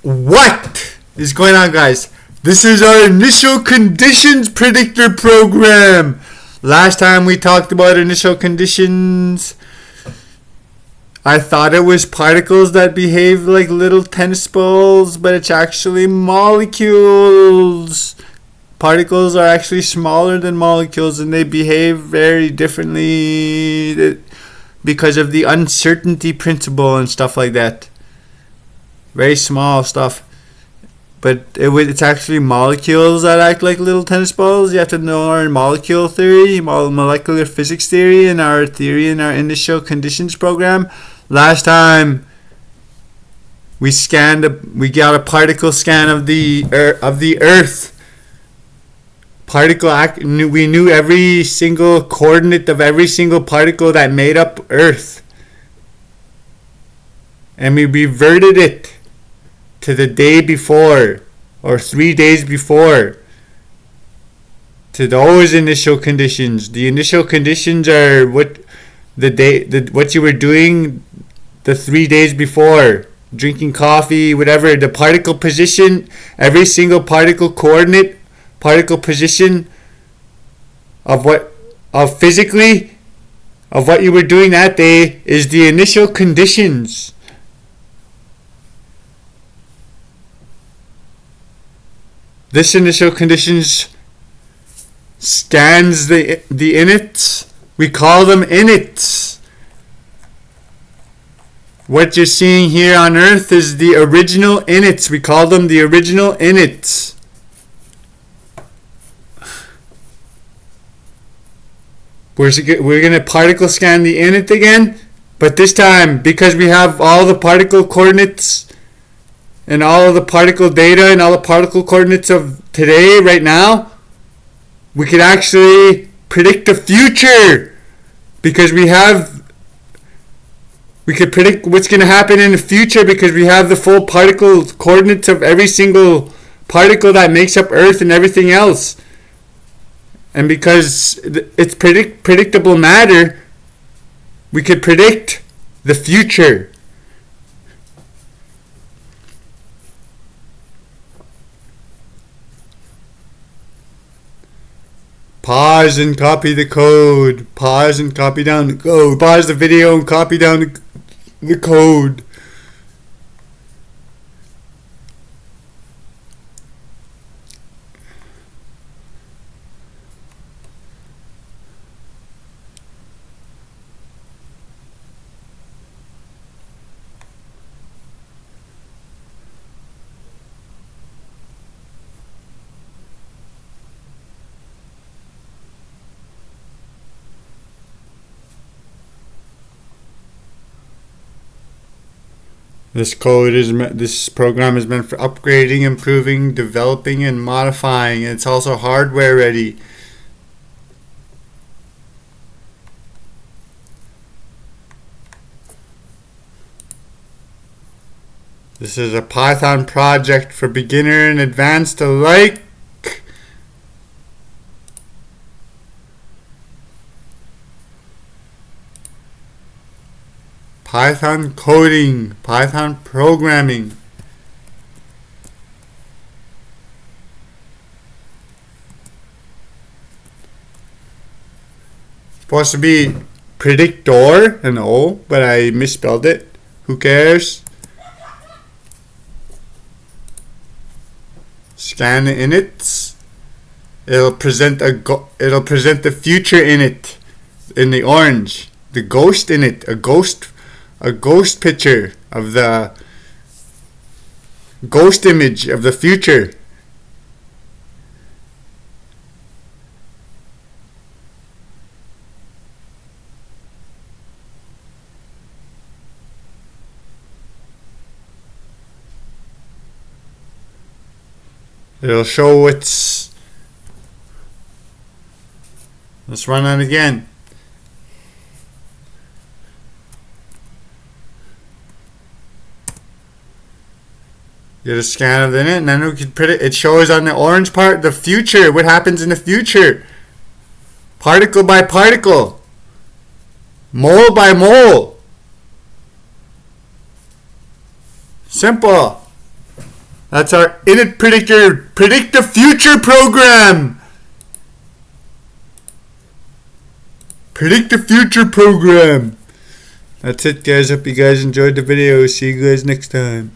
What is going on, guys? This is our initial conditions predictor program. Last time we talked about initial conditions, I thought it was particles that behave like little tennis balls, but it's actually molecules. Particles are actually smaller than molecules and they behave very differently because of the uncertainty principle and stuff like that. Very small stuff. But it's actually molecules that act like little tennis balls. You have to know our molecule theory, molecular physics theory, and our theory in our initial conditions program. Last time we got a particle scan of the Earth. We knew every single coordinate of every single particle that made up Earth, and we reverted it to the day before or 3 days before to those initial conditions. The initial conditions are what you were doing the 3 days before, drinking coffee, whatever. The particle position, every single particle coordinate, particle position of what you were doing that day is the initial conditions. This initial conditions scans the inits. We call them inits. What you're seeing here on Earth is the original inits. We call them the original inits. We're going to particle scan the init again, but this time, because we have all the particle coordinates and all of the particle data and all the particle coordinates of today, right now, we can actually predict the future, because we could predict what's going to happen in the future because we have the full particle coordinates of every single particle that makes up Earth and everything else. And because it's predictable matter, we could predict the future. Pause and copy the code. Pause and copy down the code. Pause the video and copy down the code. This program is meant for upgrading, improving, developing, and modifying. It's also hardware ready. This is a Python project for beginner and advanced alike. Python coding, Python programming. It's supposed to be predictor, an O, but I misspelled it. Who cares? Scan the inits. It'll present the future init in the orange. The ghost init, a ghost picture of the ghost image of the future. It'll show let's run that again. Get a scan of the init, and then we can predict. It shows on the orange part the future, what happens in the future, particle by particle, mole by mole. Simple. That's our Init Predictor Predict the Future program. Predict the Future program. That's it, guys. Hope you guys enjoyed the video. See you guys next time.